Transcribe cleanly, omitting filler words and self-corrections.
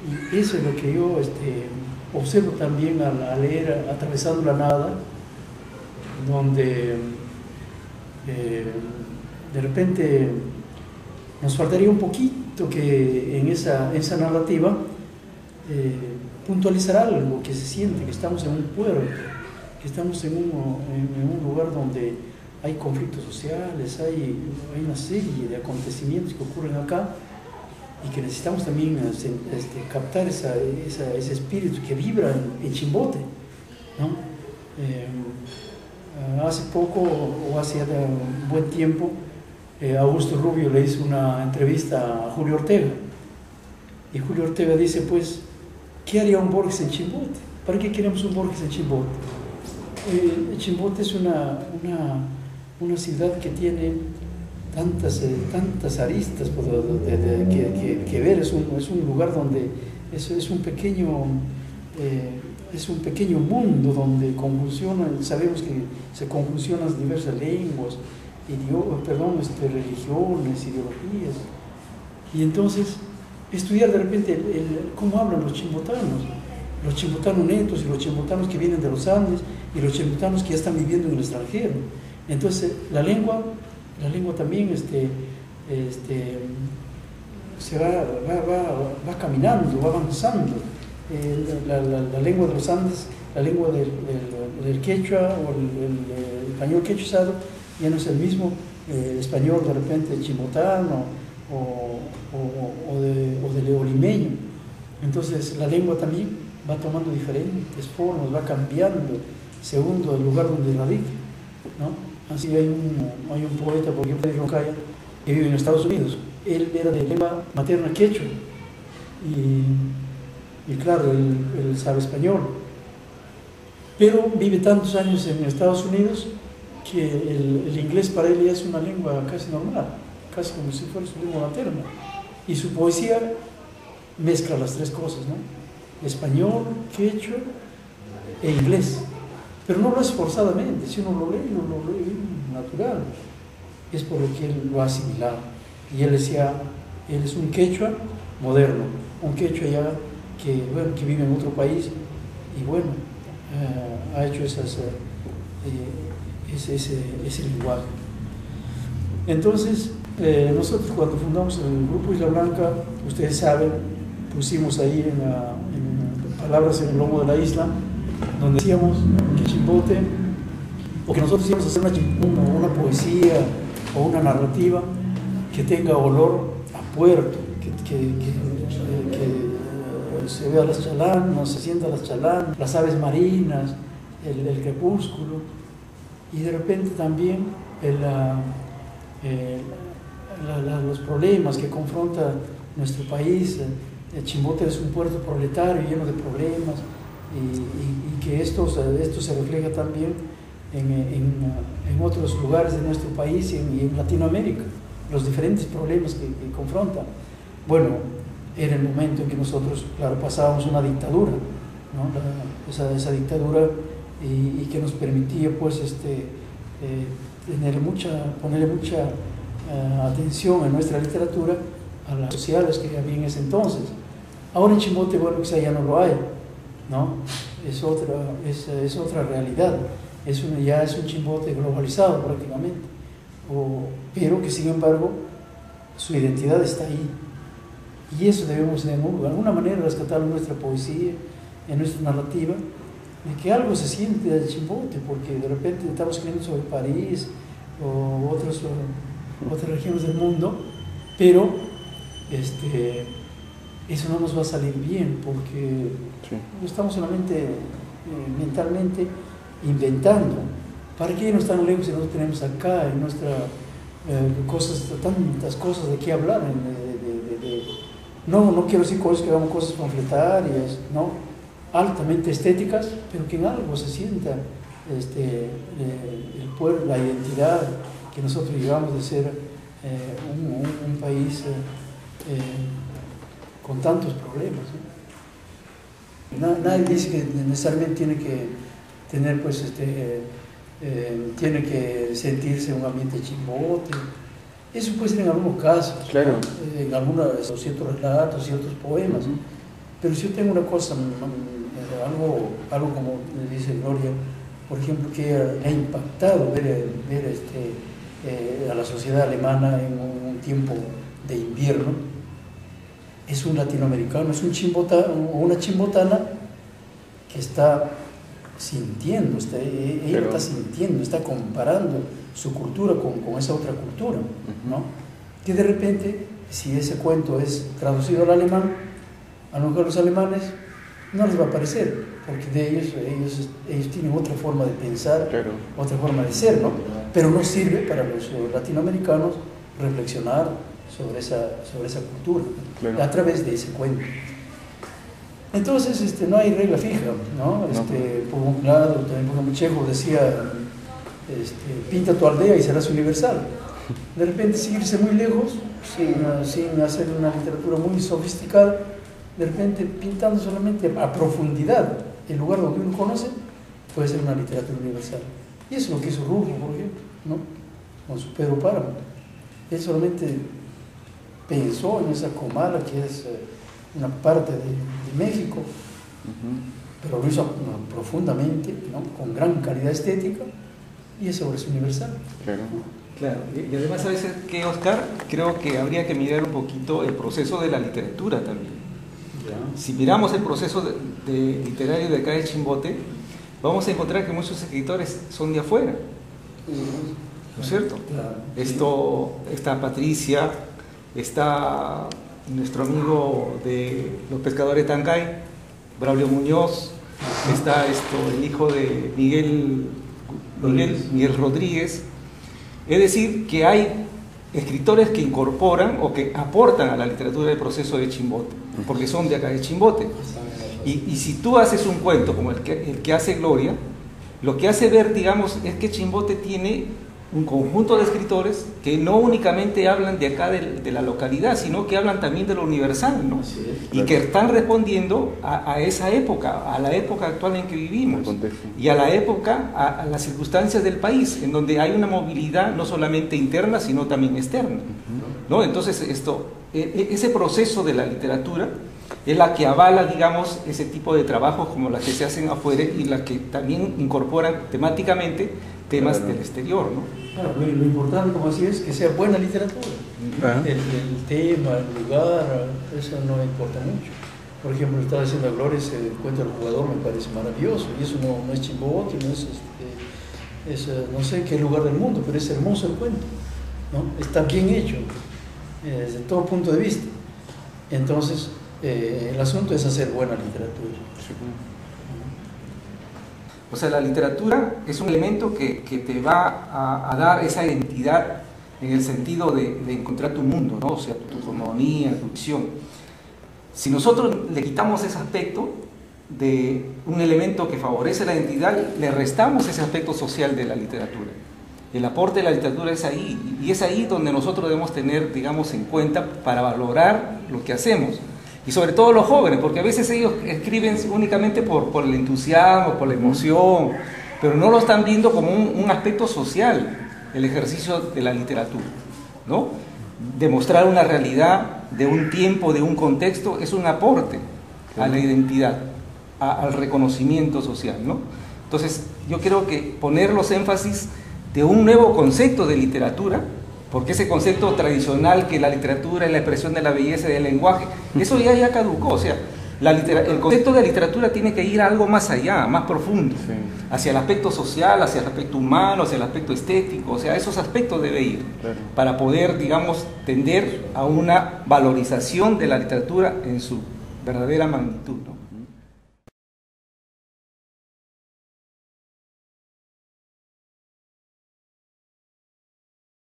Y eso es lo que yo observo también al leer Atravesando la Nada, donde de repente nos faltaría un poquito que en esa narrativa puntualizar algo, que se siente que estamos en un puerto, que estamos en un lugar donde hay conflictos sociales, hay una serie de acontecimientos que ocurren acá y que necesitamos también captar ese espíritu que vibra en Chimbote, ¿no? Hace poco, o hace un buen tiempo, Augusto Rubio le hizo una entrevista a Julio Ortega, y Julio Ortega dice, pues, ¿qué haría un Borges en Chimbote? ¿Para qué queremos un Borges en Chimbote? Chimbote es una ciudad que tiene tantas aristas que ver. Es un lugar donde es un pequeño mundo donde sabemos que se conjuncionan diversas lenguas, religiones, ideologías. Y entonces estudiar de repente cómo hablan los chimbotanos netos, y los chimbotanos que vienen de los Andes, y los chimbotanos que ya están viviendo en el extranjero. Entonces la lengua también se va caminando, va avanzando. La lengua de los Andes, la lengua del quechua o el español quechuizado, ya no es el mismo español de repente chimbotano o de olimeño. Entonces la lengua también va tomando diferentes formas, va cambiando según el lugar donde radica, ¿no? Así hay un poeta, por ejemplo, de Roncaya, que vive en Estados Unidos. Él era de lengua materna quechua y claro, él sabe español, pero vive tantos años en Estados Unidos que el inglés para él ya es una lengua casi normal, casi como si fuera su lengua materna, y su poesía mezcla las tres cosas, ¿no? Español, quechua e inglés, pero no lo hace forzadamente. Si uno lo lee natural, es por lo que él lo ha asimilado. Y él decía, él es un quechua moderno, un quechua ya que vive en otro país y ha hecho ese lenguaje. Entonces, nosotros cuando fundamos el Grupo Isla Blanca, ustedes saben, pusimos ahí en palabras en el logo de la isla, donde decíamos que Chimbote, o que nosotros íbamos a hacer una poesía o una narrativa que tenga olor a puerto, que se vea las chalanas, se sienta las chalanas, las aves marinas, el crepúsculo, y de repente también los problemas que confronta nuestro país. Chimbote es un puerto proletario lleno de problemas, y que esto se refleja también en otros lugares de nuestro país y en Latinoamérica, los diferentes problemas que confrontan. Bueno, era el momento en que nosotros, claro, pasábamos una dictadura, ¿no? Esa dictadura, y que nos permitía pues ponerle mucha atención en nuestra literatura a las sociales que había en ese entonces. Ahora en Chimbote, bueno, quizá ya no lo hay, ¿no? Es otra realidad, ya es un Chimbote globalizado prácticamente, pero que sin embargo su identidad está ahí, y eso debemos de alguna manera rescatar en nuestra poesía, en nuestra narrativa, de que algo se siente del Chimbote, porque de repente estamos escribiendo sobre París o otras regiones del mundo, pero eso no nos va a salir bien, porque estamos solamente mentalmente inventando. ¿Para qué irnos tan lejos si nosotros tenemos acá en nuestra tantas cosas de qué hablar? No quiero decir cosas que hagamos cosas panfletarias, ¿no? Altamente estéticas, pero que en algo se sienta el pueblo, la identidad que nosotros llevamos de ser un país con tantos problemas, ¿no? Nadie dice que necesariamente tiene que tener, pues, tiene que sentirse un ambiente Chimbote. Eso puede ser en algunos casos, claro, ¿no? En algunos ciertos relatos y otros poemas, Pero si yo tengo una cosa, algo como le dice Gloria, por ejemplo, que le ha impactado ver a la sociedad alemana en un tiempo de invierno, es un latinoamericano, es un chimbotano o una chimbotana que está sintiendo, ella está sintiendo, está comparando su cultura con esa otra cultura, ¿no? Que de repente, si ese cuento es traducido al alemán, a lo mejor los alemanes no les va a parecer, porque ellos tienen otra forma de pensar, claro, otra forma de ser, ¿no? Pero no sirve para los latinoamericanos reflexionar sobre esa cultura, claro, a través de ese cuento. Entonces no hay regla fija, ¿no? Por un lado, también por ejemplo Chejo decía, pinta tu aldea y serás universal. De repente, sin irse muy lejos, sin hacer una literatura muy sofisticada, de repente pintando solamente a profundidad el lugar donde uno conoce, puede ser una literatura universal. Y eso es lo que hizo Rulfo, por ejemplo, ¿no? Con su Pedro Páramo. Él solamente pensó en esa Comala, que es una parte de México, pero lo hizo profundamente, ¿no? Con gran calidad estética, y eso es universal. Claro. Claro, y además, ¿sabes qué, Oscar? Creo que habría que mirar un poquito el proceso de la literatura también. ¿Ya? Si miramos el proceso literario de acá de Chimbote, vamos a encontrar que muchos escritores son de afuera, ¿no es cierto? Claro. Está Patricia, está nuestro amigo de los pescadores Tancay, Braulio Muñoz, está el hijo de Miguel Rodríguez. Es decir, que hay escritores que incorporan o que aportan a la literatura del proceso de Chimbote, porque son de acá de Chimbote. Y si tú haces un cuento como el que hace Gloria, lo que hace ver, digamos, es que Chimbote tiene un conjunto de escritores que no únicamente hablan de acá de la localidad, sino que hablan también de lo universal, ¿no? Sí, claro. Y que están respondiendo a esa época, a la época actual en que vivimos, y a la época, a las circunstancias del país, en donde hay una movilidad no solamente interna, sino también externa, ¿no? Entonces, ese proceso de la literatura es la que avala, digamos, ese tipo de trabajos como las que se hacen afuera y las que también incorporan temáticamente temas, claro, del exterior, ¿no? Claro, lo importante, como así, es que sea buena literatura. El tema, el lugar, eso no importa mucho. Por ejemplo, estaba diciendo a Gloria, el cuento del jugador me parece maravilloso, y eso no es Chimbote, no es no sé qué lugar del mundo, pero es hermoso el cuento, ¿no? Está bien hecho desde todo punto de vista. Entonces, el asunto es hacer buena literatura. Sí. O sea, la literatura es un elemento que te va a dar esa identidad en el sentido de encontrar tu mundo, ¿no? O sea, tu economía, tu visión. Si nosotros le quitamos ese aspecto de un elemento que favorece la identidad, le restamos ese aspecto social de la literatura. El aporte de la literatura es ahí, y es ahí donde nosotros debemos tener, digamos, en cuenta para valorar lo que hacemos. Y sobre todo los jóvenes, porque a veces ellos escriben únicamente por el entusiasmo, por la emoción, pero no lo están viendo como un aspecto social, el ejercicio de la literatura, ¿no? Demostrar una realidad de un tiempo, de un contexto, es un aporte a la identidad, al reconocimiento social, ¿no? Entonces, yo creo que poner los énfasis de un nuevo concepto de literatura, porque ese concepto tradicional que la literatura es la expresión de la belleza y del lenguaje, eso ya caducó. O sea, el concepto de literatura tiene que ir a algo más allá, más profundo, sí, hacia el aspecto social, hacia el aspecto humano, hacia el aspecto estético. O sea, esos aspectos debe ir, claro, para poder, digamos, tender a una valorización de la literatura en su verdadera magnitud, ¿no?